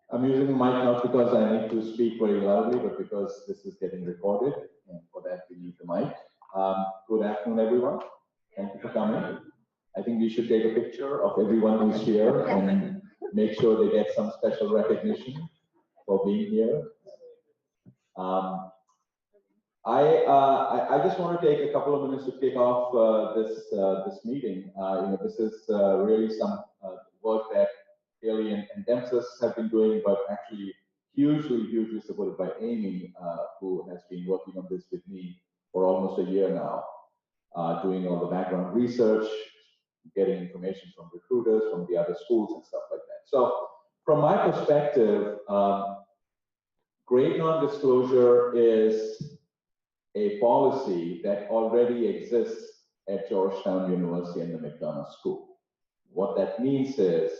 I'm using the mic not because I need to speak very loudly, but because this is getting recorded, and for that we need the mic. Good afternoon, everyone. Thank you for coming. I think we should take a picture of everyone who's here and make sure they get some special recognition for being here. I just want to take a couple of minutes to kick off this meeting. This is really some work that Haley and Dempsey have been doing, but actually hugely supported by Amy, who has been working on this with me for almost a year now, doing all the background research, getting information from recruiters, from the other schools and stuff like that. So from my perspective, grade non-disclosure is a policy that already exists at Georgetown University and the McDonough School. What that means is,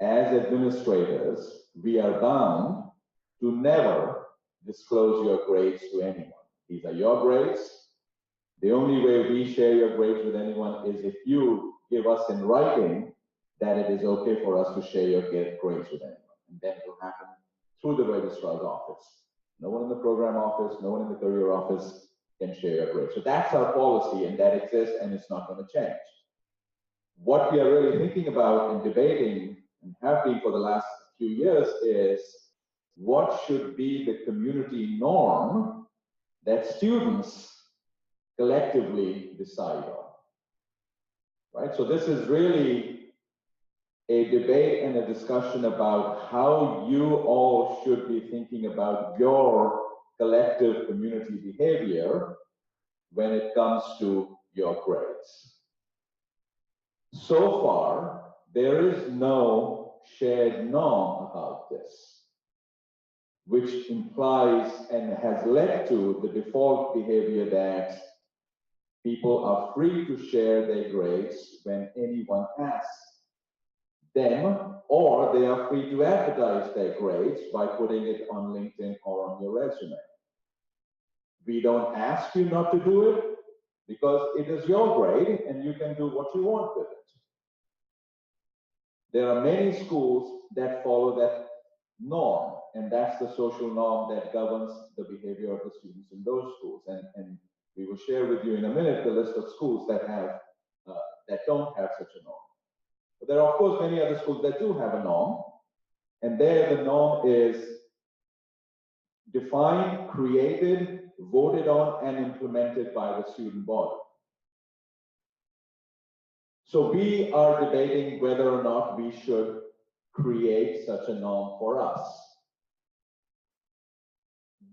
as administrators, we are bound to never disclose your grades to anyone. These are your grades. The only way we share your grades with anyone is if you give us in writing that it is okay for us to share your grades with anyone. And then it will happen through the registrar's office. No one in the program office, no one in the career office can share your grades. So that's our policy, and that exists, and it's not going to change. What we are really thinking about and debating, and have been for the last few years, is what should be the community norm that students collectively decide on, right? So this is really a debate and a discussion about how you all should be thinking about your collective community behavior when it comes to your grades. So far, there is no shared norm about this, which implies and has led to the default behavior that people are free to share their grades when anyone asks them, or they are free to advertise their grades by putting it on LinkedIn or on your resume. We don't ask you not to do it because it is your grade and you can do what you want with it. There are many schools that follow that norm, and that's the social norm that governs the behavior of the students in those schools. And we will share with you in a minute the list of schools that have that don't have such a norm. But there are, of course, many other schools that do have a norm, and there the norm is defined, created, voted on, and implemented by the student body. So we are debating whether or not we should create such a norm for us.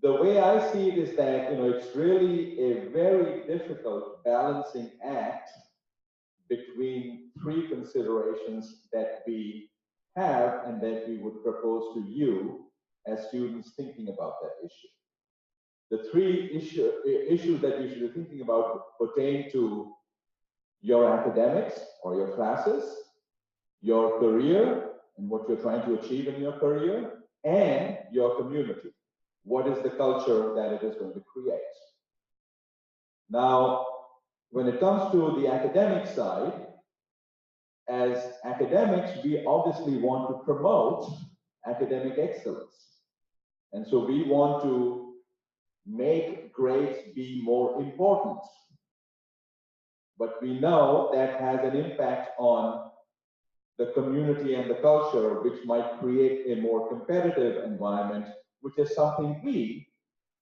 The way I see it is that, it's really a very difficult balancing act between three considerations that we have and that we would propose to you as students thinking about that issue. The three issues that you should be thinking about pertain to your academics or your classes, your career and what you're trying to achieve in your career, and your community. What is the culture that it is going to create? Now, when it comes to the academic side, as academics, we obviously want to promote academic excellence. And so we want to make grades be more important. But we know that has an impact on the community and the culture, which might create a more competitive environment, which is something we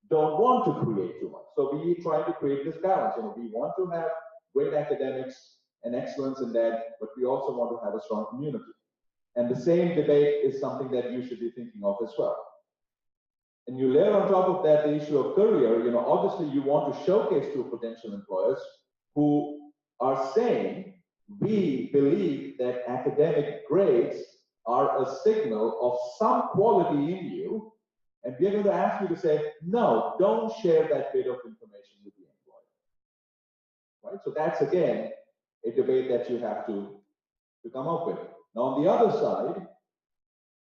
don't want to create too much. So we try to create this balance. We want to have great academics and excellence in that, but we also want to have a strong community. And the same debate is something that you should be thinking of as well. And you layer on top of that the issue of career. Obviously you want to showcase to potential employers who are saying, we believe that academic grades are a signal of some quality in you, and we're going to ask you to say, no, don't share that bit of information with the employer. Right? So that's, again, a debate that you have to come up with. Now, on the other side,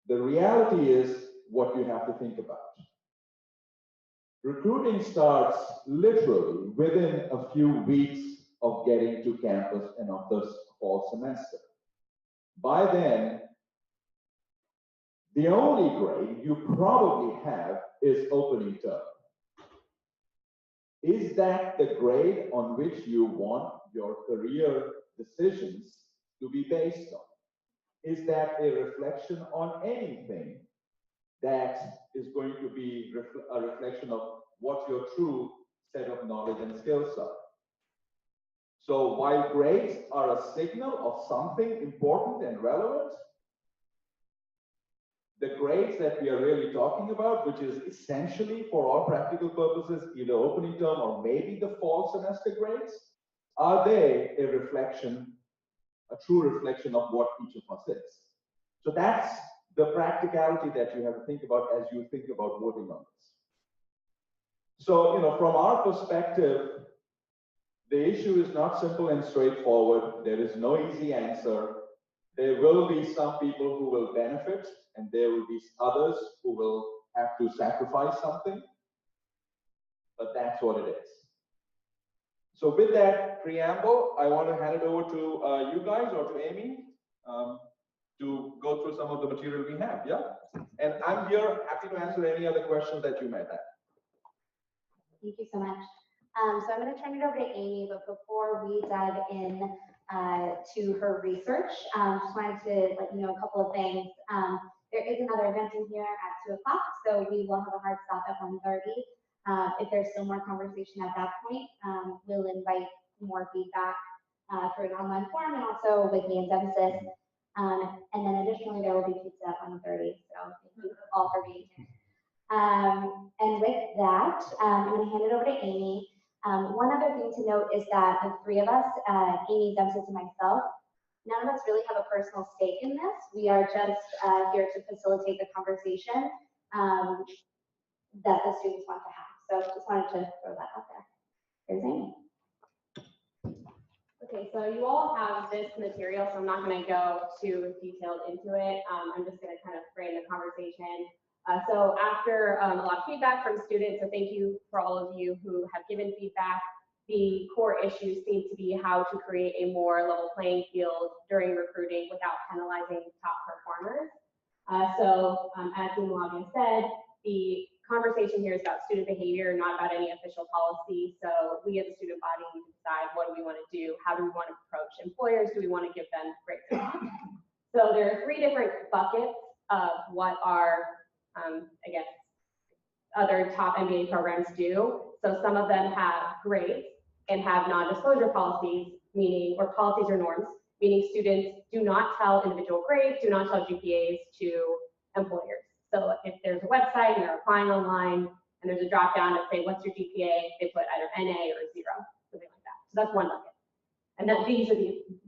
the reality is what you have to think about. Recruiting starts literally within a few weeks of getting to campus and of the fall semester. By then, The only grade you probably have is opening term. Is that the grade on which you want your career decisions to be based on? Is that a reflection on anything that is going to be a reflection of what your true set of knowledge and skills are? So while grades are a signal of something important and relevant, the grades that we are really talking about, which is essentially for all practical purposes, either opening term or maybe the fall semester grades, are they a reflection, a true reflection of what each of us is? So that's the practicality that you have to think about as you think about voting on this. So, from our perspective, the issue is not simple and straightforward. There is no easy answer. There will be some people who will benefit, and there will be others who will have to sacrifice something. But that's what it is. So with that preamble, I want to hand it over to you guys or to Amy to go through some of the material we have. Yeah? And I'm here happy to answer any other questions that you might have. Thank you so much. So I'm going to turn it over to Amy, but before we dive in to her research, just wanted to let you know a couple of things. There is another event in here at 2 o'clock, so we will have a hard stop at 1:30. If there's still more conversation at that point, we'll invite more feedback through an online forum and also with me and Dempsey. And then additionally, there will be pizza at 1:30. So thank you all for being here. And with that, I'm going to hand it over to Amy. One other thing to note is that the three of us, Amy, Dempsey, and myself, none of us really have a personal stake in this. We are just here to facilitate the conversation that the students want to have. So just wanted to throw that out there. Here's Amy. Okay, so you all have this material, so I'm not going to go too detailed into it. I'm just going to kind of frame the conversation. So after a lot of feedback from students, so thank you for all of you who have given feedback, the core issues seem to be how to create a more level playing field during recruiting without penalizing top performers. So as Mulavia said, the conversation here is about student behavior, not about any official policy. So we as a student body need to decide what do we want to do, how do we want to approach employers, do we want to give them grades or not? So there are 3 different buckets of what our I guess, other top MBA programs do. So some of them have grades and have non-disclosure policies, meaning, or policies or norms, meaning students do not tell individual grades, do not tell GPAs to employers. So if there's a website and they're applying online and there's a drop down that say, what's your GPA? They put either NA or 0, something like that. So that's one bucket. And then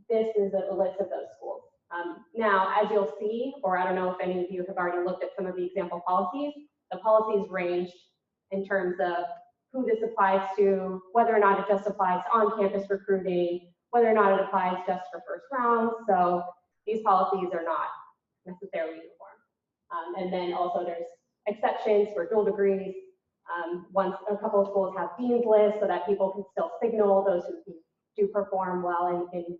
this is a list of those schools. Now, as you'll see, or I don't know if any of you have already looked at some of the example policies, the policies range in terms of who this applies to, whether or not it just applies to on-campus recruiting, whether or not it applies just for first rounds. So these policies are not necessarily uniform. And then also there's exceptions for dual degrees. A couple of schools have dean's lists so that people can still signal those who do perform well in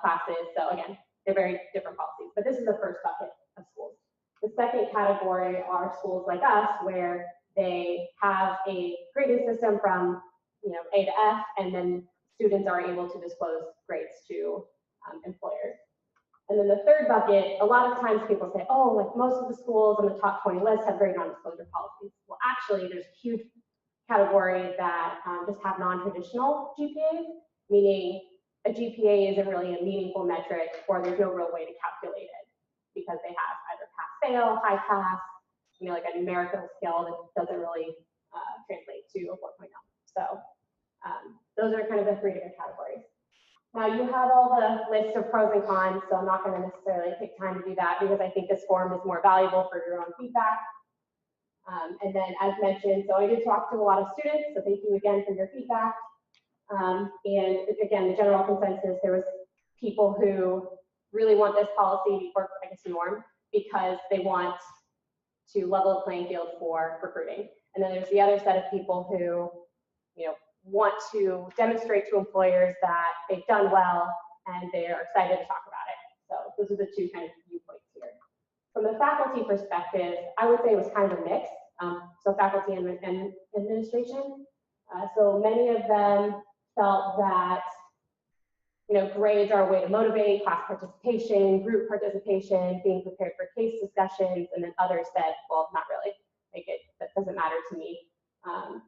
classes. So again, they're very different policies, but this is the first bucket of schools. The second category are schools like us where they have a grading system from A to F, and then students are able to disclose grades to employers. And then the third bucket, a lot of times people say, oh, like most of the schools on the top 20 list have grade non-disclosure policies. Well, actually, there's a huge category that just have non-traditional GPAs, meaning a GPA isn't really a meaningful metric, or there's no real way to calculate it because they have either pass-fail, high pass, like a numerical scale that doesn't really translate to a 4.0. So those are kind of the 3 different categories. Now you have all the lists of pros and cons, so I'm not going to necessarily take time to do that because I think this forum is more valuable for your own feedback. And then as mentioned, so I did talk to a lot of students, so thank you again for your feedback. And again, the general consensus, there was people who really want this policy, or I guess norm, because they want to level the playing field for recruiting. And then there's the other set of people who, want to demonstrate to employers that they've done well and they are excited to talk about it. So those are the 2 kind of viewpoints here. From the faculty perspective, I would say it was kind of a mix. So faculty and administration. So many of them felt that grades are a way to motivate class participation, group participation, being prepared for case discussions, and then others said, well, not really. That doesn't matter to me.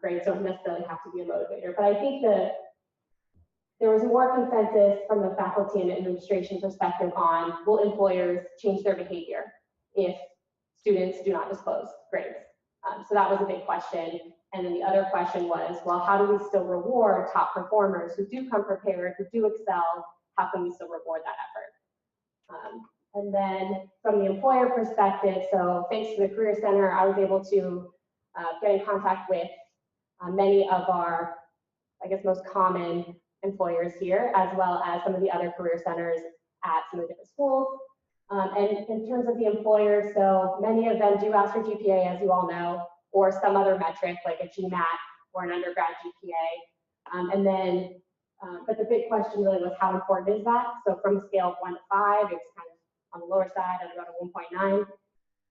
Grades don't necessarily have to be a motivator. But I think there was more consensus from the faculty and administration perspective on, will employers change their behavior if students do not disclose grades? So that was a big question. And then the other question was, well, how do we still reward top performers who do come prepared, who do excel? How can we still reward that effort? And then from the employer perspective, so thanks to the Career Center, I was able to get in contact with many of our, I guess, most common employers here, as well as some of the other career centers at some of the different schools. And in terms of the employers, so many of them do ask for GPA, as you all know, or some other metric like a GMAT or an undergrad GPA. And then, but the big question really was, how important is that? So from a scale of 1 to 5, it's kind of on the lower side at about a 1.9.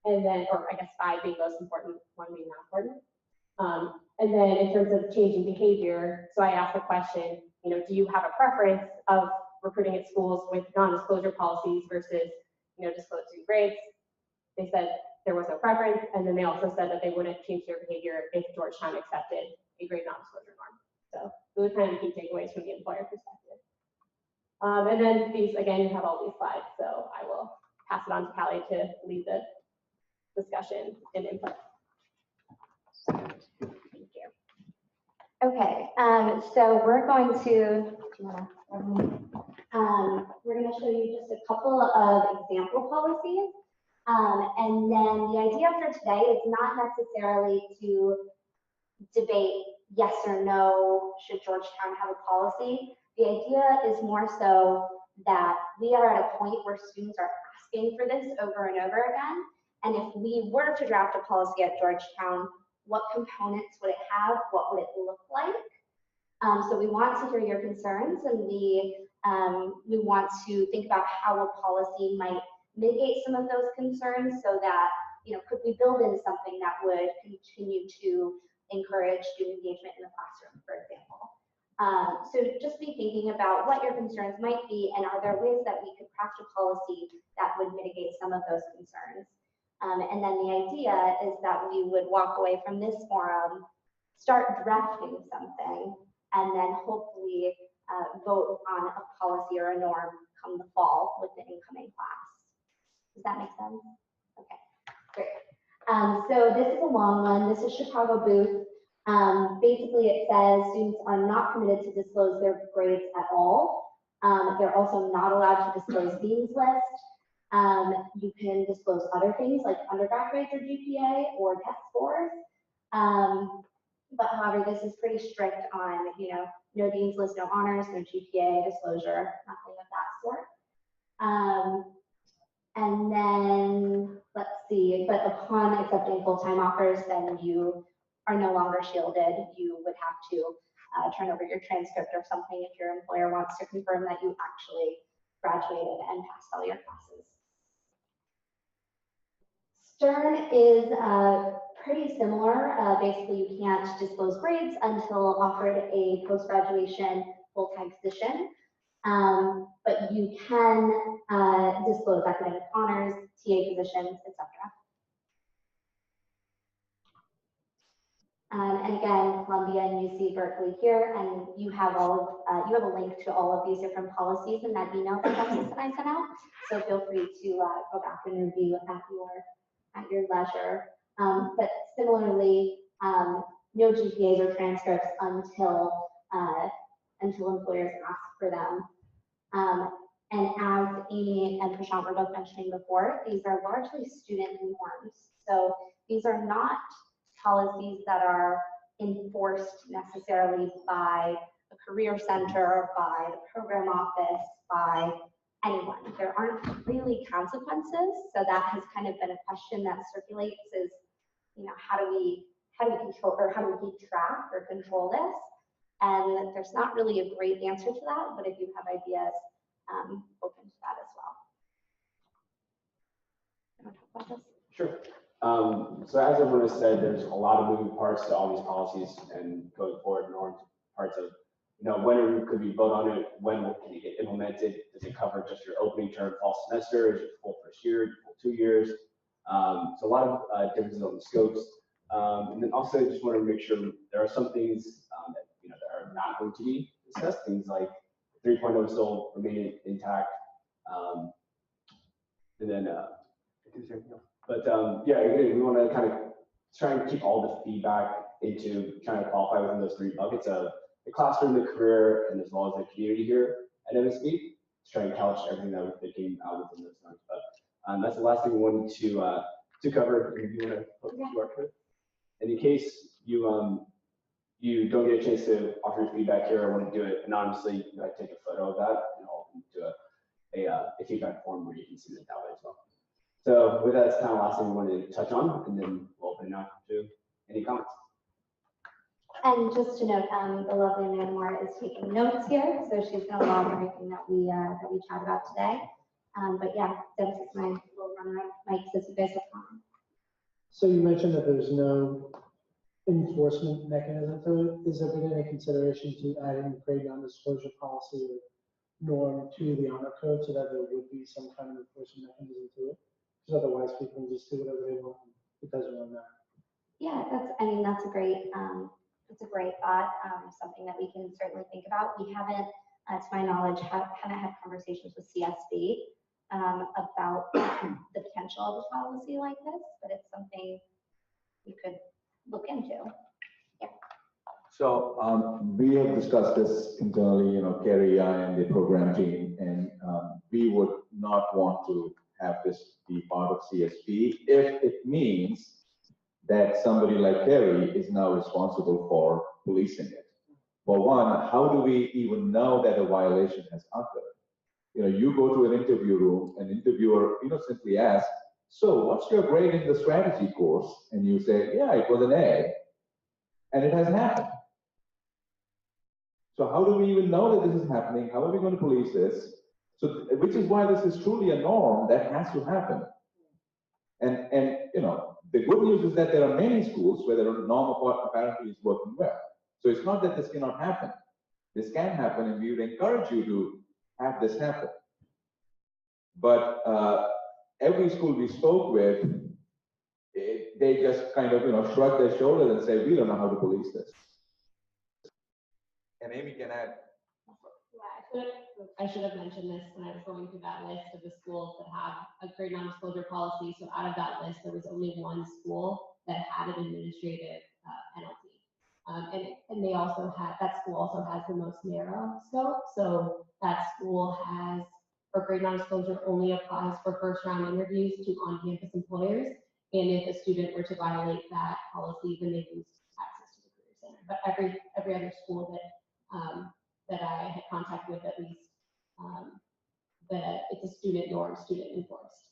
And then, or I guess 5 being most important, 1 being not important. And then in terms of changing behavior, so I asked the question, do you have a preference of recruiting at schools with non-disclosure policies versus, disclosing grades? They said there was no preference, and then they also said that they wouldn't change their behavior if Georgetown accepted a grade non-disclosure norm. So those are kind of key takeaways from the employer perspective. And then these, again, you have all these slides, so I will pass it on to Callie to lead the discussion and input. Thank you. Okay, so we're going to show you just a couple of example policies. And then the idea for today is not necessarily to debate yes or no, should Georgetown have a policy. The idea is more so that we are at a point where students are asking for this over and over again. And if we were to draft a policy at Georgetown, what components would it have? What would it look like? So we want to hear your concerns, and we want to think about how a policy might mitigate some of those concerns, so that, could we build in something that would continue to encourage student engagement in the classroom, for example. So just be thinking about what your concerns might be, and are there ways that we could craft a policy that would mitigate some of those concerns. And then the idea is that we would walk away from this forum, start drafting something, and then hopefully vote on a policy or a norm come the fall with the incoming class. Does that make sense? Okay, great. So this is a long one. This is Chicago Booth. Basically, it says students are not permitted to disclose their grades at all. They're also not allowed to disclose Dean's List. You can disclose other things like undergrad grades or GPA or test scores. But however, this is pretty strict on, no Dean's List, no honors, no GPA disclosure, nothing of that sort. And then, let's see, but upon accepting full-time offers, then you are no longer shielded. You would have to turn over your transcript or something if your employer wants to confirm that you actually graduated and passed all your classes. Stern is pretty similar. Basically, you can't disclose grades until offered a post-graduation full-time position. But you can disclose academic honors, TA positions, etc. And again, Columbia and UC Berkeley here, and you have you have a link to all of these different policies in that email that I sent out. So feel free to go back and review at your leisure. But similarly, no GPAs or transcripts until employers ask for them. And as Amy and Prashant were both mentioning before, these are largely student norms. So these are not policies that are enforced necessarily by a career center or by the program office, by anyone. There aren't really consequences. So that has kind of been a question that circulates is, how do we control, or how do we keep track or control this? And there's not really a great answer to that, but if you have ideas, open to that as well. about this? Sure. So as everyone has said, there's a lot of moving parts to all these policies and going forward, norms, parts of, when could we vote on it? When can it get implemented? Does it cover just your opening term, fall semester? Is it full first year, full 2 years? So a lot of differences on the scopes. And then also I just want to make sure there are some things that, that are not going to be discussed. Things like 3.0 still remain intact. And then, but yeah, again, we want to kind of try and keep all the feedback into trying to qualify within those 3 buckets of the classroom, the career, and as well as the community here at MSB to try and couch everything that we're thinking within those times. But that's the last thing we wanted to cover. If you want to put QR code. And in case you you don't get a chance to offer your feedback here, I want to do it anonymously. I take a photo of that and I'll do a feedback form where you can submit it that way as well. So with that, it's kind of the last thing we wanted to touch on, and then we'll open it up to any comments. And just to note, the lovely Amanda Moore is taking notes here, so she's going to log everything that we chat about today. But yeah, Dennis is my little runner-up. Mike says you guys have comments. So you mentioned that there's no enforcement mechanism to it. Is there been any consideration to adding the grade non-disclosure policy or norm to the honor code so that there would be some kind of enforcement mechanism to it? Because otherwise people just do whatever they want. It doesn't really matter. Yeah, that's a great thought. Something that we can certainly think about. We haven't, to my knowledge, haven't had conversations with CSB about the potential of a policy like this, but it's something you could look into. Yeah. So we have discussed this internally, Carrie, I, and the program team, and we would not want to have this be part of CSP if it means that somebody like Carrie is now responsible for policing it. For one, how do we even know that a violation has occurred? You go to an interview room, an interviewer, simply asks, so what's your grade in the strategy course? And you say, yeah, it was an A. And it hasn't happened. So how do we even know that this is happening? How are we going to police this? So, which is why this is truly a norm that has to happen. And the good news is that there are many schools where the norm apparently is working well. So it's not that this cannot happen. This can happen, and we would encourage you to have this happen. But every school we spoke with, they just kind of shrug their shoulders and say, we don't know how to police this. And Amy can add. Yeah, I should have mentioned this when I was going through that list of the schools that have a grade non-disclosure policy. So out of that list, there was only one school that had an administrative penalty. And they also had, that school also has the most narrow scope. So that school has, or grade non-disclosure only applies for first round interviews to on-campus employers. And if a student were to violate that policy, then they lose access to the Career Center. But every other school that I had contact with, at least, that it's a student norm, student enforced.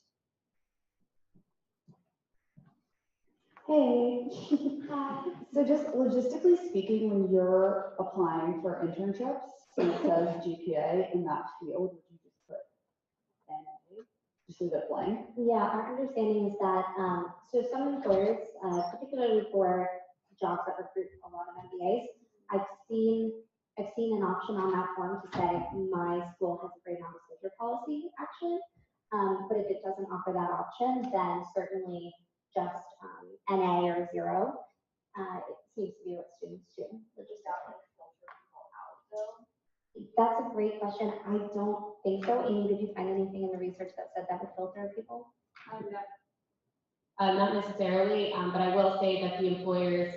Hey. So just logistically speaking, when you're applying for internships and it says GPA in that field, would you just put NA? Just leave it blank? Yeah, our understanding is that so some employers, particularly for jobs that recruit a lot of MBAs, I've seen an option on that form to say my school has a grade non-disclosure policy, actually. But if it doesn't offer that option, then certainly just NA or 0. It seems to be what students do. That's a great question. I don't think so. Amy, did you find anything in the research that said that would filter people? Not necessarily, but I will say that the employers,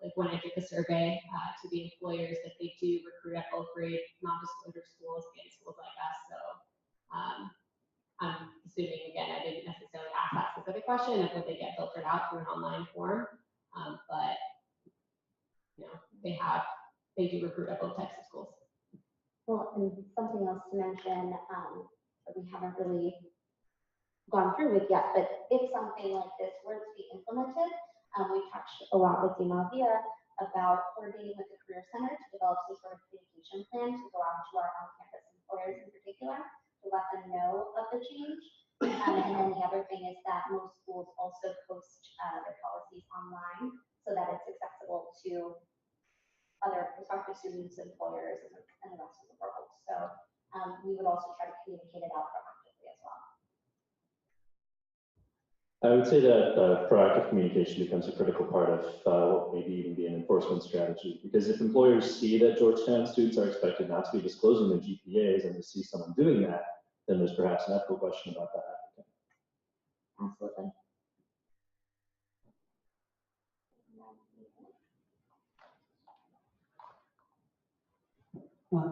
like when I did the survey to the employers, that they do recruit at both grade non-disclosure schools and schools like us. So I'm assuming, again, I didn't necessarily ask that specific question of would they get filtered out through an online form, but they do recruit at both types of schools. Well, and something else to mention that we haven't really gone through with yet, but if something like this were to be implemented, we touched a lot with Dimavia about coordinating with the Career Center to develop some sort of communication plan to go out to our on-campus employers in particular to let them know of the change. And then the other thing is that most schools also post their policies online so that it's accessible to other prospective students, employers, and the rest of the world. So we would also try to communicate it out proactively as well. I would say that proactive communication becomes a critical part of what maybe even be an enforcement strategy. Because if employers see that Georgetown students are expected not to be disclosing their GPAs and they see someone doing that, then there's perhaps an ethical question about that applicant. Absolutely.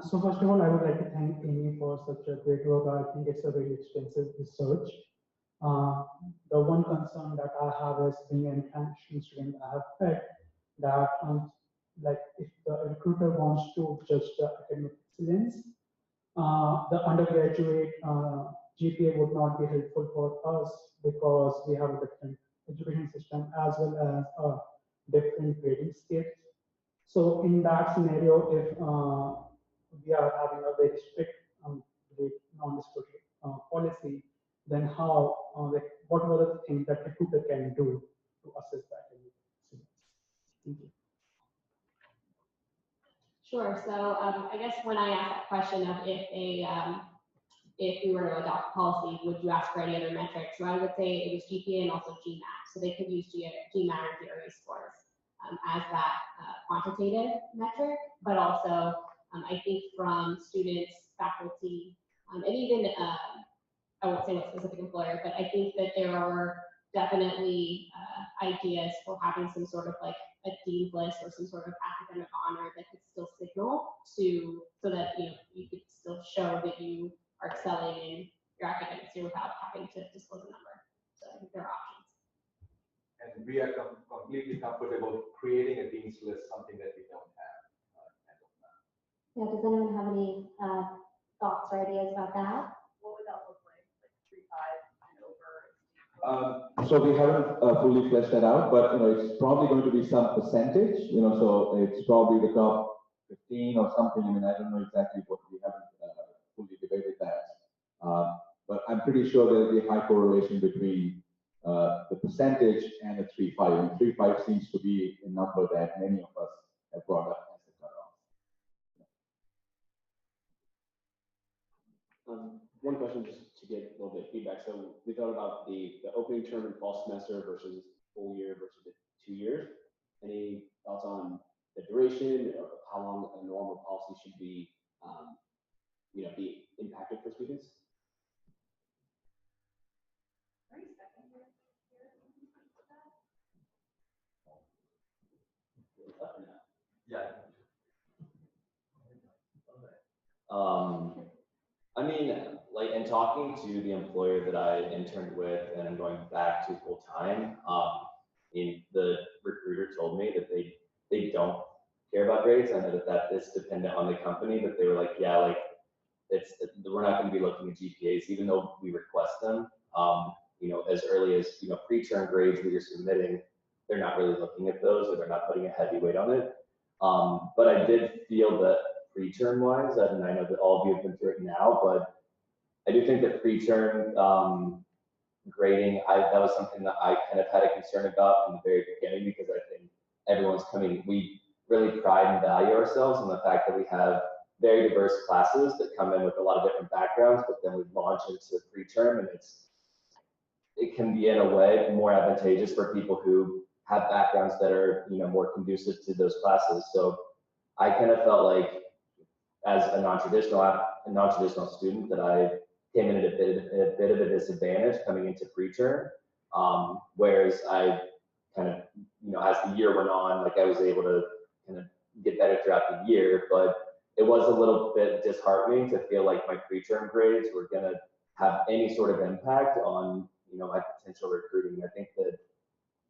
So first of all, I would like to thank Amy for such a great work. I think it's a very extensive research. The one concern that I have is being an international student, I have heard that like if the recruiter wants to judge the academic excellence, the undergraduate GPA would not be helpful for us because we have a different education system as well as a different grading scale. So in that scenario, if we are having a very strict non-disclosure policy, then how, like, what are the things that recruiter can do to assess that? Thank you. Sure. So I guess when I asked that question of if we were to adopt policy, would you ask for any other metrics? So I would say it was GPA and also GMAT. So they could use GMAT or GRE scores as that quantitative metric, but also I think from students, faculty, and even I won't say what specific employer, but I think that there are definitely ideas for having some sort of like a dean's list or some sort of academic honor that could still signal to, so that you could still show that you are excelling in your academics here without having to disclose a number. So I think there are options. And we are completely comfortable creating a dean's list, something that we don't have. Yeah, does anyone have any thoughts or ideas about that? What would that look like 3.5 and over? So we haven't fully fleshed that out, but it's probably going to be some percentage. So it's probably the top 15 or something. I mean, I don't know exactly what, we haven't fully debated that. But I'm pretty sure there will be a high correlation between the percentage and the 3.5. And 3.5 seems to be a number that many of us have brought up as a cutoff. One question just to get a little bit of feedback. So we thought about the opening term and fall semester versus full year versus the 2 years. Any thoughts on the duration or how long a normal policy should be, be impacted for students? Yeah. I mean, like, in talking to the employer that I interned with and I'm going back to full time, the recruiter told me that they don't care about grades. I know that is dependent on the company, but they were like, yeah, like we're not going to be looking at GPAs, even though we request them. As early as pre-term grades that you're submitting, they're not really looking at those, or they're not putting a heavy weight on it. But I did feel that pre-term wise, and I know that all of you have been through it now, but I do think that pre-term grading, that was something that I kind of had a concern about from the very beginning, because I think we really pride and value ourselves in the fact that we have very diverse classes that come in with a lot of different backgrounds, but then we launch into pre-term, and it can be in a way more advantageous for people who have backgrounds that are more conducive to those classes. So I kind of felt like, as a non-traditional student, that I came in at a bit of a disadvantage coming into pre-term, whereas I kind of, as the year went on, like, I was able to kind of get better throughout the year, but it was a little bit disheartening to feel like my pre-term grades were going to have any sort of impact on my potential recruiting. I think that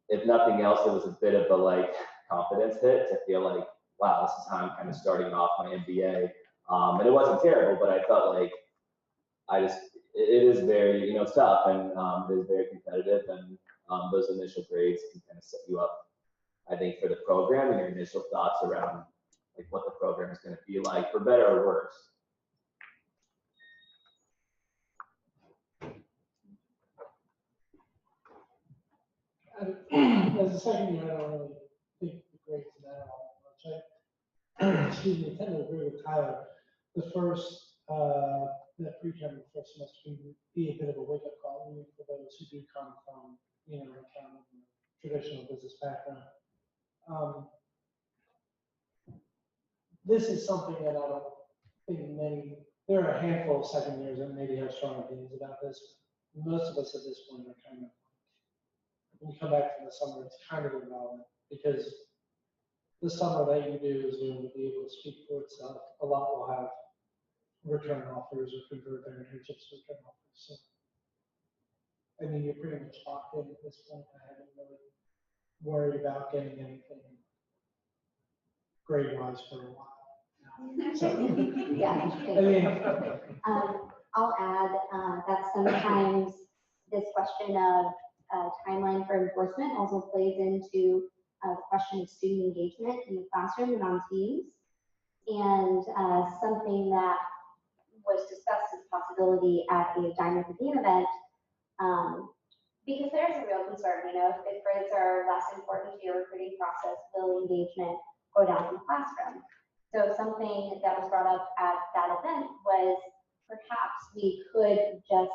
if nothing else, it was a bit of a confidence hit to feel like, wow, this is how I'm kind of starting off my MBA. And it wasn't terrible, but I felt like it is very, it's tough, and it is very competitive, and those initial grades can kind of set you up, I think, for the program and your initial thoughts around like what the program is going to be like, for better or worse. As a second year, I don't really think the grades matter all that much. Excuse me, I tend to agree with Tyler. The first, that pre-term, the first semester can be a bit of a wake-up call even for those who do come from, you know, an accounting and traditional business background. This is something that I don't think many, there are a handful of second years that maybe have strong opinions about this. Most of us at this point are kind of, when you come back from the summer, it's kind of irrelevant because the summer that you do is going to be able to speak for itself. A lot will have return offers or convert their internships to return offers. So, I mean, you're pretty much locked in at this point. I haven't really worried about getting anything grade-wise for a while. So, Yeah. I mean, I'll add that sometimes this question of timeline for enforcement also plays into the question of student engagement in the classroom and on teams. And something that was discussed as a possibility at the Dine with the Dean event, because there's a real concern, you know, if grades are less important to your recruiting process, will engagement go down in the classroom? So something that was brought up at that event was perhaps we could just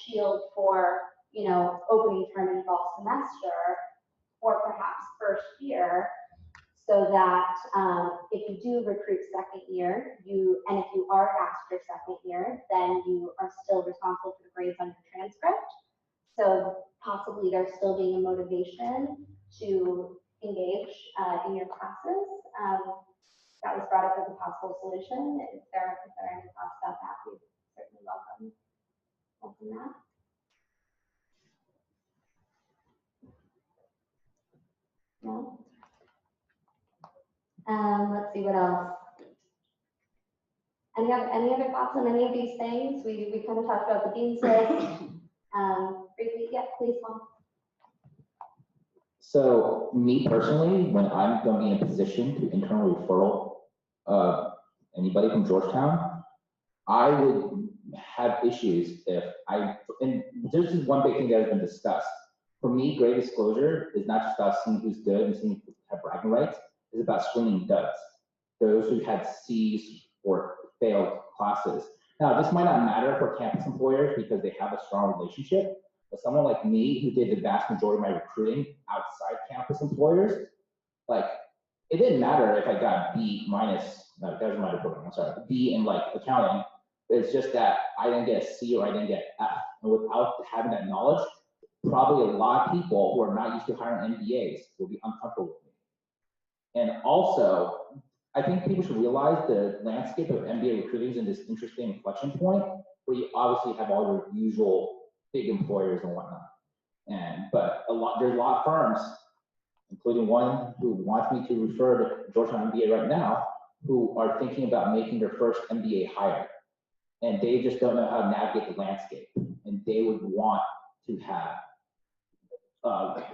shield for, you know, opening term and fall semester, or perhaps first year, so that if you do recruit second year, and if you are asked for second year, then you are still responsible for the grades on your transcript. So possibly there's still being a motivation to engage in your classes. That was brought up as a possible solution. If there are any thoughts about that, we certainly welcome that. No? Let's see what else. Any other thoughts on any of these things? We kind of talked about the dean's list. Briefly, yeah, please, Mom. So me personally, when I'm going to be in a position to internal referral anybody from Georgetown, I would have issues if and this is one big thing that has been discussed. For me, grade disclosure is not just about seeing who's good and seeing who have bragging rights. It's about screening duds, those who had C's or failed classes. Now, this might not matter for campus employers because they have a strong relationship, but someone like me who did the vast majority of my recruiting outside campus employers, like, it didn't matter if I got B minus, no, that was my reporting, I'm sorry, B in like accounting. It's just that I didn't get a C or I didn't get F. And without having that knowledge, probably a lot of people who are not used to hiring MBAs will be uncomfortable with me. And also, I think people should realize the landscape of MBA recruiting is in this interesting inflection point where you obviously have all your usual big employers and whatnot. But there's a lot of firms, including one who wants me to refer to Georgetown MBA right now, who are thinking about making their first MBA hire. And they just don't know how to navigate the landscape. And they would want to have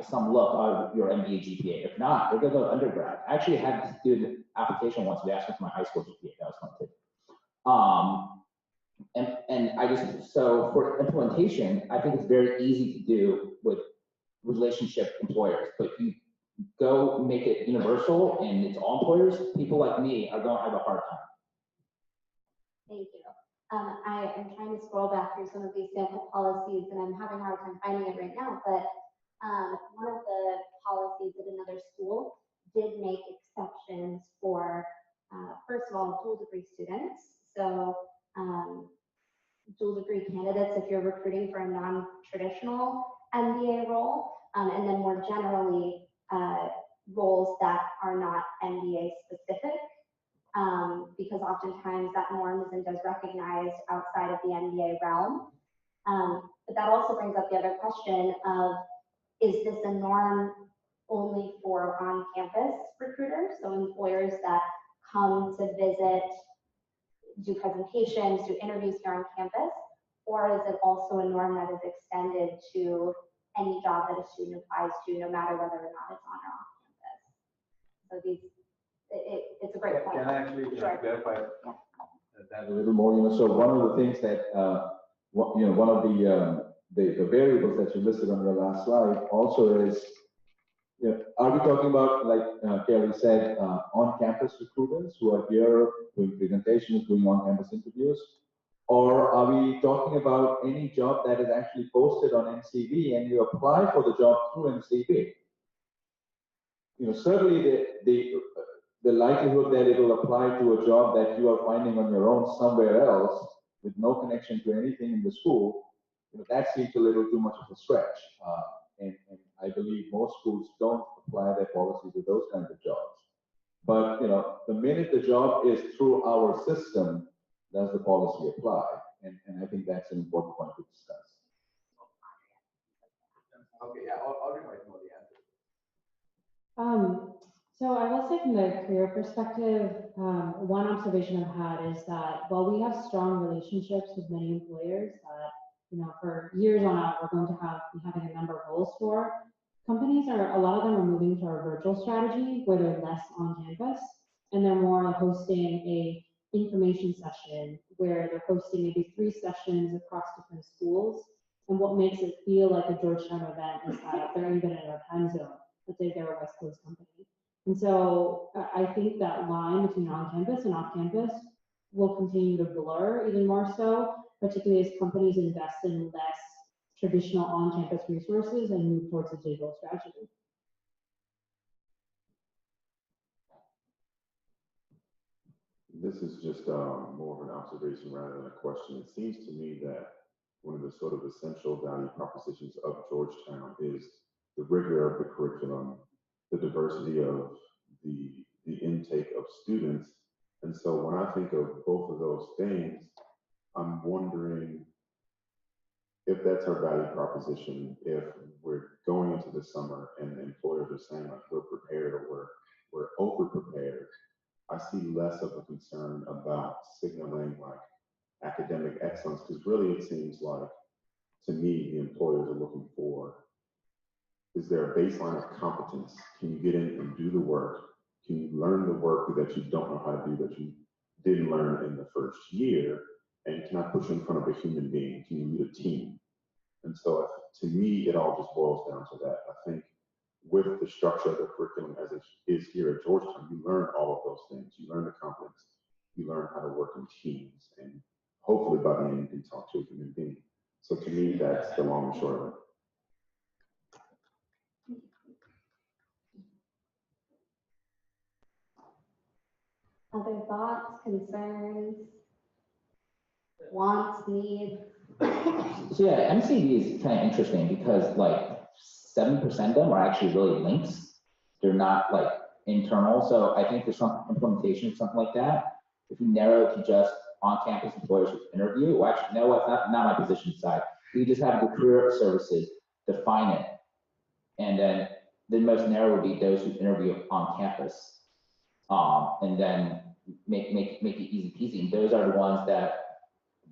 some look of your MBA GPA. If not, they're going to go to undergrad. I actually had to do the application once. We asked me for my high school GPA. That was fun too. And I just, so for implementation, I think it's very easy to do with relationship employers. But if you go make it universal and it's all employers, people like me are going to have a hard time. Thank you. I am trying to scroll back through some of these sample policies and I'm having a hard time finding it right now, but one of the policies at another school did make exceptions for, first of all, dual degree students. So dual degree candidates, if you're recruiting for a non-traditional MBA role, and then more generally, roles that are not MBA specific. Because oftentimes that norm isn't as recognized outside of the MBA realm. But that also brings up the other question of, is this a norm only for on-campus recruiters, so employers that come to visit, do presentations, do interviews here on campus, or is it also a norm that is extended to any job that a student applies to, no matter whether or not it's on or off campus? So these, it's a great point. Can I actually Sure. clarify Yeah. that a little more? So one of the things that one of the variables that you listed on your last slide also is, are we talking about, like Kelly said, on-campus recruiters who are here doing presentations, doing on-campus interviews? Or are we talking about any job that is actually posted on MCV and you apply for the job through MCV? Certainly the likelihood that it will apply to a job that you are finding on your own somewhere else with no connection to anything in the school, that seems a little too much of a stretch. And I believe most schools don't apply their policy to those kinds of jobs. But the minute the job is through our system, does the policy apply? And I think that's an important point to discuss. Okay, yeah, I'll read my answer. So I will say from the career perspective, one observation I've had is that while we have strong relationships with many employers that, for years on out, we're going to be having a number of roles for, companies a lot of them are moving to our virtual strategy where they're less on campus and they're more hosting a information session where they're hosting maybe 3 sessions across different schools. And what makes it feel like a Georgetown event is that they're even in our time zone. Let's say they're a West Coast company. And so I think that line between on-campus and off-campus will continue to blur even more so, particularly as companies invest in less traditional on-campus resources and move towards a digital strategy. This is just more of an observation rather than a question. It seems to me that one of the sort of essential value propositions of Georgetown is the rigor of the curriculum, the diversity of the intake of students. And so when I think of both of those things, I'm wondering if that's our value proposition, if we're going into the summer and the employers are saying like we're prepared or we're over prepared, I see less of a concern about signaling like academic excellence, because really it seems like to me the employers are looking for, is there a baseline of competence? Can you get in and do the work? Can you learn the work that you don't know how to do that you didn't learn in the first year? And can I put you in front of a human being? Can you lead a team? And so to me, it all just boils down to that. I think with the structure of the curriculum as it is here at Georgetown, you learn all of those things. You learn the competence, you learn how to work in teams, and hopefully by the end you can talk to a human being. So to me, that's the long and short of it. Other thoughts, concerns, wants, needs? So yeah, MCV is kind of interesting because like 7% of them are actually really links. They're not like internal. So I think there's some implementation of something like that. If you narrow it to just on-campus employers who interview, well, actually, no, it's not my position side. We just have the career services define it. And then the most narrow would be those who interview on campus. And then make it easy peasy. And those are the ones that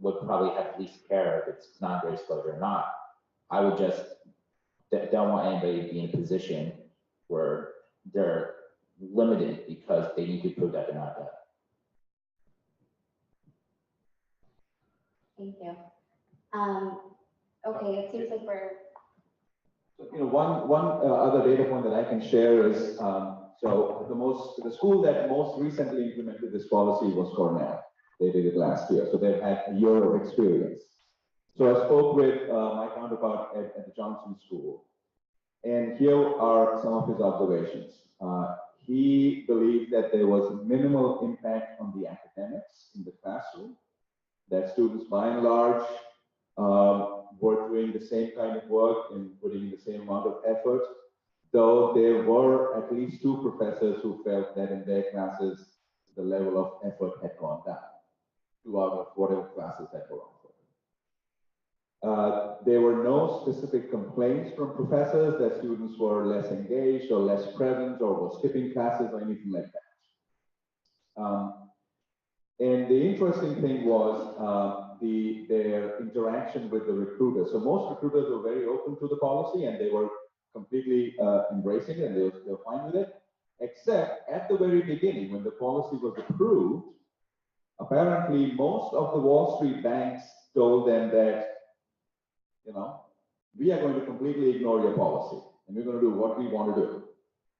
would probably have least care if it's non-grade disclosure or not. I would just don't want anybody to be in a position where they're limited because they need to prove that they're not that. Thank you. Okay, it seems like we're. One other data point that I can share is so the school that most recently implemented this policy was Cornell. They did it last year, so they've had a year of experience. So I spoke with my counterpart at the Johnson School, and here are some of his observations. He believed that there was minimal impact on the academics in the classroom, that students by and large were doing the same kind of work and putting in the same amount of effort, though there were at least 2 professors who felt that in their classes, the level of effort had gone down. 2 out of whatever classes that were offered. There were no specific complaints from professors that students were less engaged or less present or were skipping classes or anything like that. And the interesting thing was their interaction with the recruiter. So most recruiters were very open to the policy and they were completely embracing it and they were fine with it, except at the very beginning when the policy was approved, apparently most of the Wall Street banks told them that, we are going to completely ignore your policy, and we're going to do what we want to do.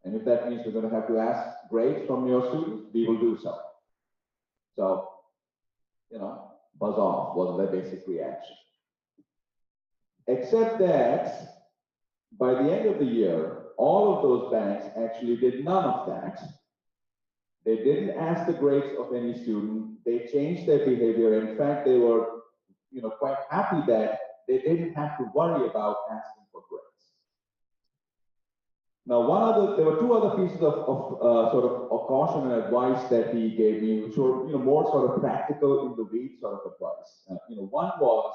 And if that means we're going to have to ask grades from your students, we will do so. So, you know, buzz off was their basic reaction. Except that by the end of the year, all of those banks actually did none of that. They didn't ask the grades of any student. They changed their behavior. In fact, they were, you know, quite happy that they didn't have to worry about asking for grades. Now, there were two other pieces of sort of caution and advice that he gave me, which were, you know, more sort of practical in the weeds sort of advice. You know, one was,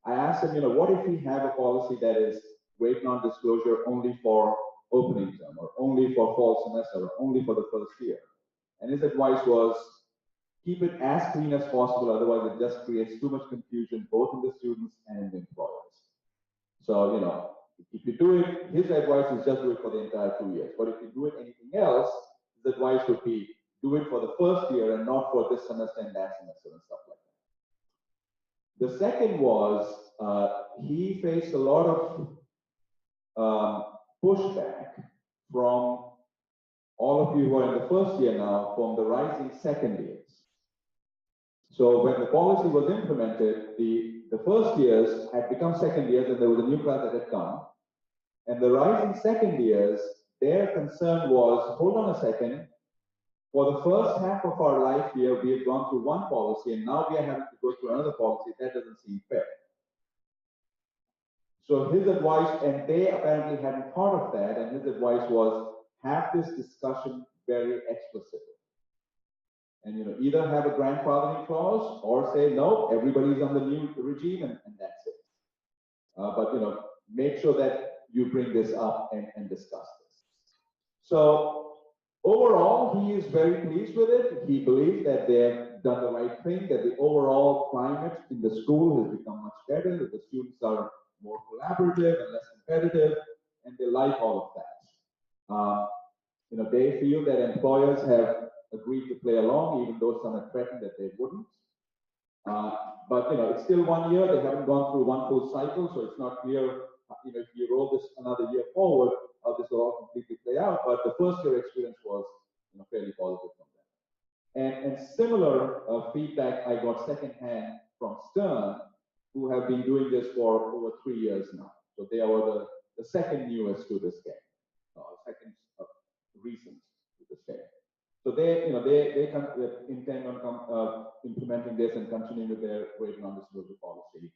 I asked him, you know, what if we have a policy that is grade non-disclosure only for opening term, or only for fall semester, or only for the first year? And his advice was, keep it as clean as possible, otherwise it just creates too much confusion, both in the students and in the employers. So, you know, if you do it, his advice is just do it for the entire 2 years. But if you do it anything else, his advice would be do it for the first year and not for this semester and that semester and stuff like that. The second was he faced a lot of pushback from all of you who are in the first year now, from the rising second years. So when the policy was implemented, the first years had become second years, and there was a new class that had come. And the rising second years, their concern was, hold on a second, for the first half of our life here, we have gone through one policy, and now we are having to go through another policy. That doesn't seem fair. So his advice, and they apparently hadn't thought of that, and his advice was, have this discussion very explicitly. And, you know, either have a grandfathering clause or say, no, everybody's on the new regime, and that's it. But, you know, make sure that you bring this up and discuss this. So overall, he is very pleased with it. He believes that they've done the right thing, that the overall climate in the school has become much better, that the students are more collaborative and less competitive, and they like all of that. You know, they feel that employers have agreed to play along, even though some have threatened that they wouldn't. But, you know, it's still 1 year. They haven't gone through one full cycle, so it's not clear, you know, if you roll this another year forward, how this will all completely play out. But the first year experience was, you know, fairly positive from them. And similar feedback I got secondhand from Stern, who have been doing this for over 3 years now. So they are the second newest to this game, second recent to this game. So they, you know, they intend on implementing this and continuing with their grade non-disclosure policy,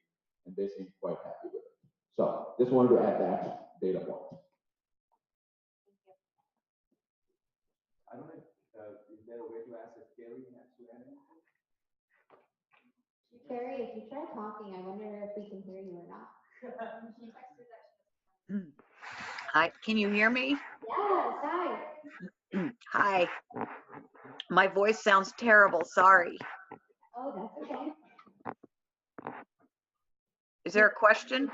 and they seem quite happy with it. So just wanted to add that data point. I don't know, is there a way to ask if Carrie has to add anything? Carrie, if you try talking, I wonder if we can hear you or not. Hi, can you hear me? Yes, hi. Hi. My voice sounds terrible, sorry. Oh, that's okay. Is there a question?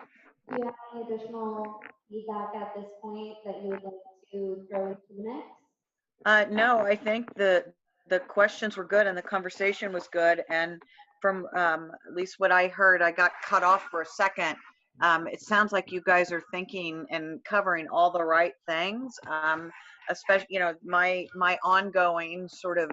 Do you have any additional feedback at this point that you would like to throw into the mix? No, I think the questions were good and the conversation was good. And from at least what I heard, I got cut off for a second. It sounds like you guys are thinking and covering all the right things. Especially, you know, my ongoing sort of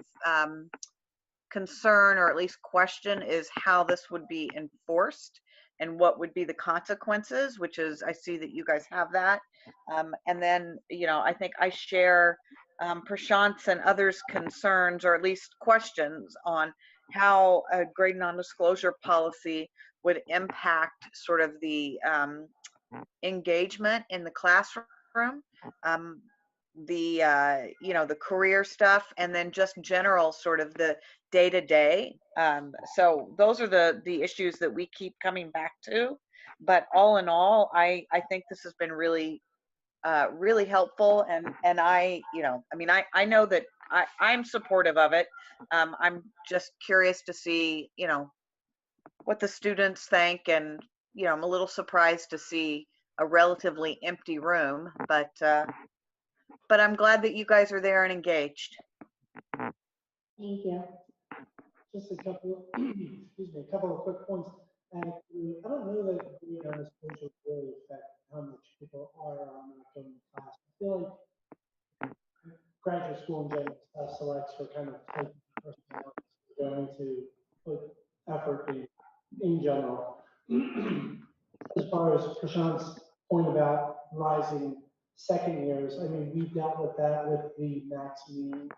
concern, or at least question, is how this would be enforced and what would be the consequences, which is, I see that you guys have that. And then, you know, I think I share Prashant's and others' concerns, or at least questions, on how a grade non-disclosure policy would impact sort of the engagement in the classroom, you know, the career stuff, and then just general sort of the day-to-day. So those are the issues that we keep coming back to. But all in all, I think this has been really really helpful, and I, you know, I mean, I know that I'm supportive of it. I'm just curious to see, you know, what the students think, and, you know, I'm a little surprised to see a relatively empty room, but I'm glad that you guys are there and engaged. Thank you. Just a couple, excuse me, a couple of quick points. adequately. I don't know that grade non-disclosure really affect how much people are or not going to class. I feel like graduate school in general selects for kind of type of personality going to put effort in general. As far as Prashant's point about rising second years, I mean, we've dealt with that with the max mean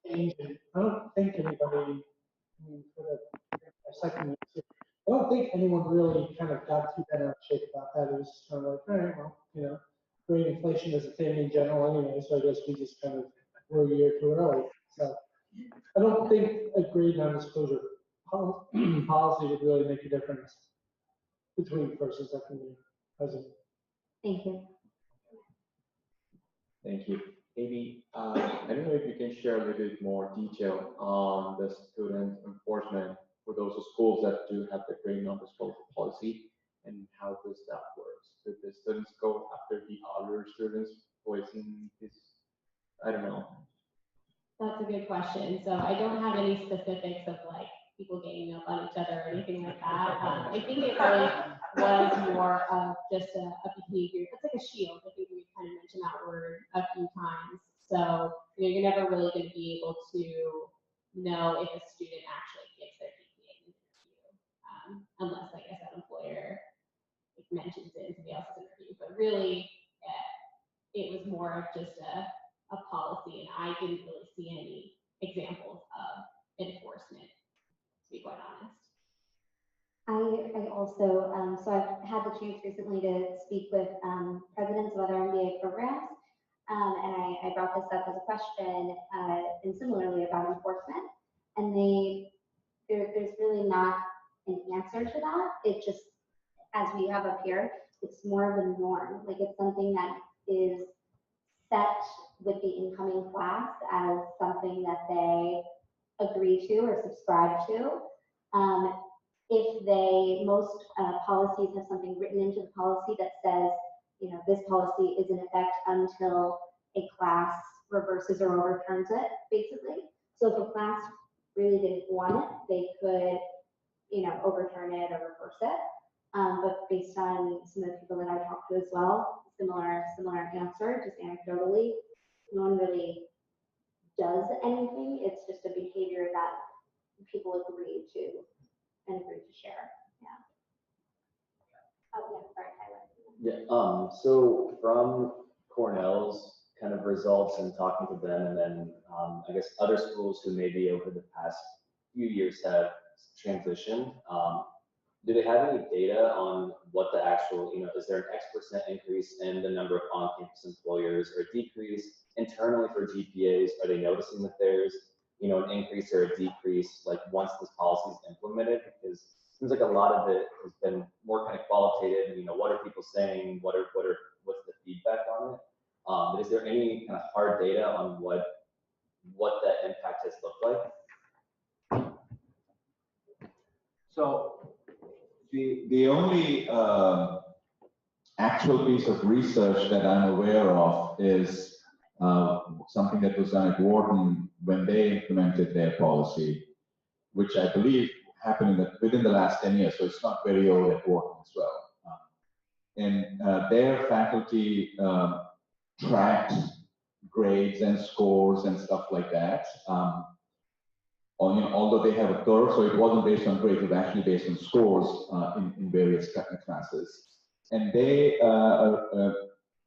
change. And I don't think anybody, I mean, for the second year, I don't think anyone really kind of got too bent out of shape about that. It was just kind of like, all right, well, you know, grade inflation is a thing in general anyway, so I guess we just kind of were a year too early. So I don't think a grade non-disclosure policy would really make a difference between first and second year. Present. Thank you. Thank you. Amy, I don't know if you can share a little bit more detail on the student enforcement for those schools that do have the grade non-disclosure policy, and how does that work? Do the students go after the other students voicing this? I don't know. That's a good question. So I don't have any specifics of like people ganging up on each other or anything like that. I think it really was more of just a behavior. It's like a shield. I think we kind of mentioned that word a few times. So you're never really going to be able to know if a student actually gets their GPA in the interview, unless, like I said, employer mentions it in somebody else's interview. But really, it was more of just a policy, and I didn't really see any examples of enforcement, to be quite honest. I also, so I've had the chance recently to speak with presidents of other MBA programs, and I brought this up as a question, and similarly about enforcement, and there's really not an answer to that. It just, as we have up here, it's more of a norm. Like it's something that is set with the incoming class as something that they agree to or subscribe to. If most policies have something written into the policy that says, you know, this policy is in effect until a class reverses or overturns it, basically. So if a class really didn't want it, they could, you know, overturn it or reverse it. But based on some of the people that I talked to as well, similar answer, just anecdotally, no one really does anything. It's just a behavior that people agree to and agree to share. Yeah. Oh yeah, sorry, Tyler. Yeah. So from Cornell's kind of results and talking to them, and then I guess other schools who maybe over the past few years have transitioned. Do they have any data on what the actual, you know, is there an X% increase in the number of on-campus employers or a decrease internally for GPAs? Are they noticing that there's, you know, an increase or a decrease like once this policy is implemented? Because it seems like a lot of it has been more kind of qualitative. You know, what are people saying? What's the feedback on it? But is there any kind of hard data on what that impact has looked like? So the only actual piece of research that I'm aware of is something that was done at Wharton when they implemented their policy, which I believe happened within the last 10 years, so it's not very old at Wharton as well. And their faculty tracked grades and scores and stuff like that. Although they have a curve, so it wasn't based on grades, it was actually based on scores in various classes. And they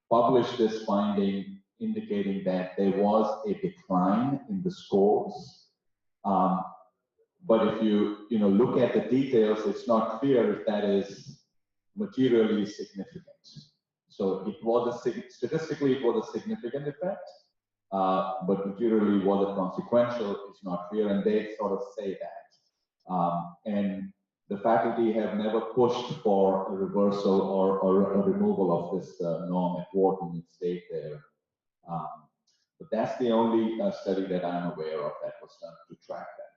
published this finding indicating that there was a decline in the scores. But if you look at the details, it's not clear if that is materially significant. So it was statistically, it was a significant effect. But materially, was it consequential? It's not clear, and they sort of say that. And the faculty have never pushed for a reversal or a removal of this norm at Wharton. It stayed there. But that's the only study that I'm aware of that was done to track that.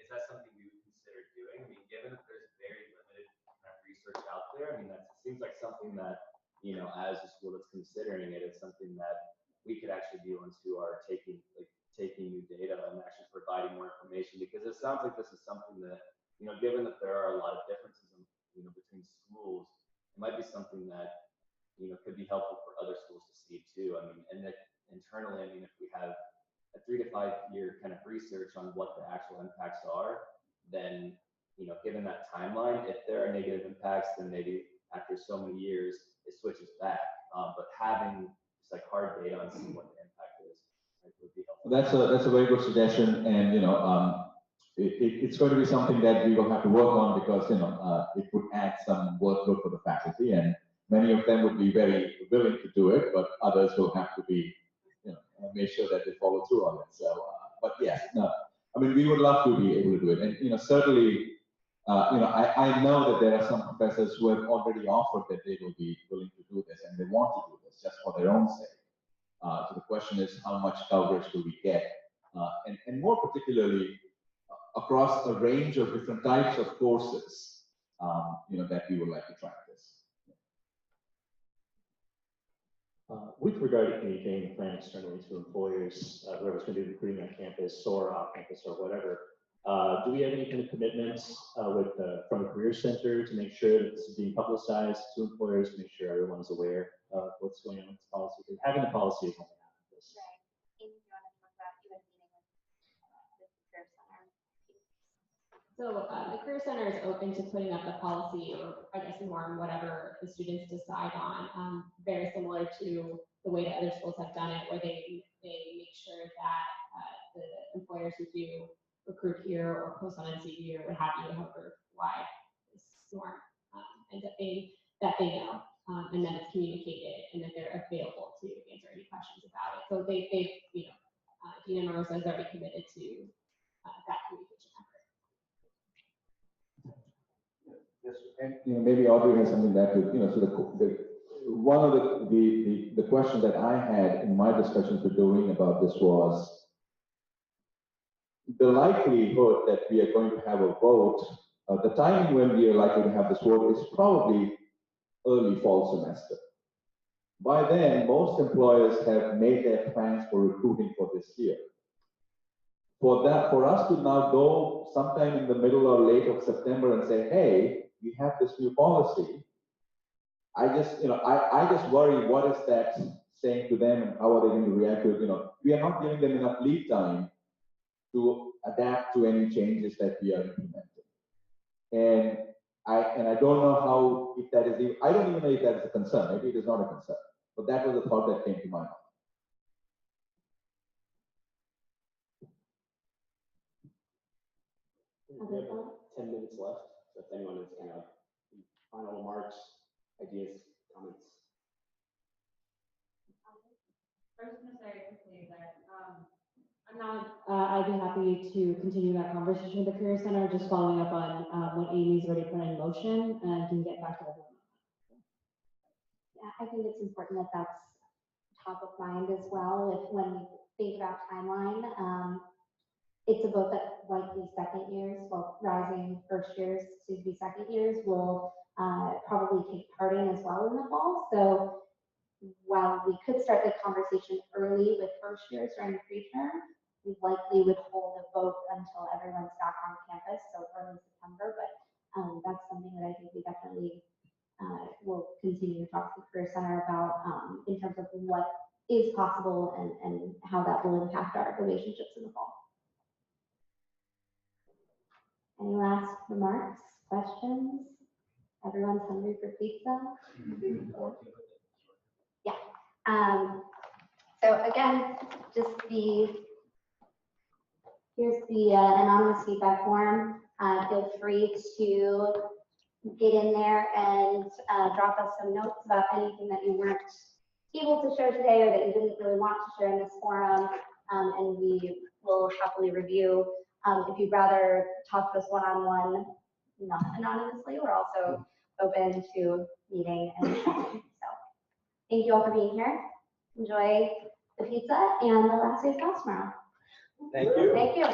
Is that something you would consider doing? I mean, given that there's very limited kind of research out there, I mean, it seems like something that, you know, as a school that's considering it, it's something that we could actually be ones who are taking new data and actually providing more information, because it sounds like this is something that, given that there are a lot of differences between schools, it might be something that could be helpful for other schools to see too. I mean, and that internally, I mean, if we have a 3 to 5 year kind of research on what the actual impacts are, then given that timeline, if there are negative impacts, then maybe after so many years it switches back. But having just like hard data on seeing what the impact is, would be helpful. That's a very good suggestion, and it's going to be something that we will have to work on because it would add some workload for the faculty, and many of them would be very willing to do it, but others will have to be make sure that they follow through on it. So, but yes, no, I mean we would love to be able to do it, and certainly. I know that there are some professors who have already offered that they will be willing to do this and they want to do this just for their own sake. So the question is, how much coverage do we get? And more particularly, across a range of different types of courses, that we would like to track this. With regard to communicating the plan externally to employers, whoever's going to be recruiting on campus or off campus or whatever, do we have any kind of commitments from the Career Center to make sure that this is being publicized to employers, to make sure everyone's aware of what's going on with this policy? Because having the policy is only half of this. Right. Amy, do you want to talk about you had a meeting with the Career Center? So the Career Center is open to putting up the policy, or I guess norm, whatever the students decide on. Very similar to the way that other schools have done it, where they make sure that the employers who do recruit here or post on NCV or what have you, however wide this norm ends up being, that they know, and that it's communicated and that they're available to answer any questions about it. So they've Dean Amorosa has already committed to that communication effort. Yes, and maybe Audrey has something that could, so one of the question that I had in my discussions with Doreen about this was the likelihood that we are going to have a vote, the timing when we are likely to have this vote is probably early fall semester. By then, most employers have made their plans for recruiting for this year. For us to now go sometime in the middle or late of September and say, hey, we have this new policy, I just worry, what is that saying to them and how are they going to react to it? We are not giving them enough lead time to adapt to any changes that we are implementing. And I don't know how, if that is, I don't even know if that is a concern. Maybe it is not a concern, but that was the thought that came to my mind. We have 10 minutes left. So if anyone has kind of final remarks, ideas, comments. I was going to say quickly that I'd be happy to continue that conversation with the Career Center, just following up on what Amy's already put in motion, and can get back to everyone. Yeah, I think it's important that that's top of mind as well. When we think about timeline, it's a vote that likely second years, well, rising first years, soon to be second years, will probably take part in as well in the fall. So while we could start the conversation early with first years during pre-term, we likely would hold a vote until everyone's back on campus, so early September. But that's something that I think we definitely will continue to talk to the Career Center about in terms of what is possible and how that will impact our relationships in the fall. Any last remarks, questions? Everyone's hungry for pizza? Yeah. So again, here's the anonymous feedback form. Feel free to get in there and drop us some notes about anything that you weren't able to share today or that you didn't really want to share in this forum, and we will happily review. If you'd rather talk to us one-on-one, not anonymously, we're also open to meeting and chatting. So thank you all for being here. Enjoy the pizza and the last day's class tomorrow. Thank you. Thank you.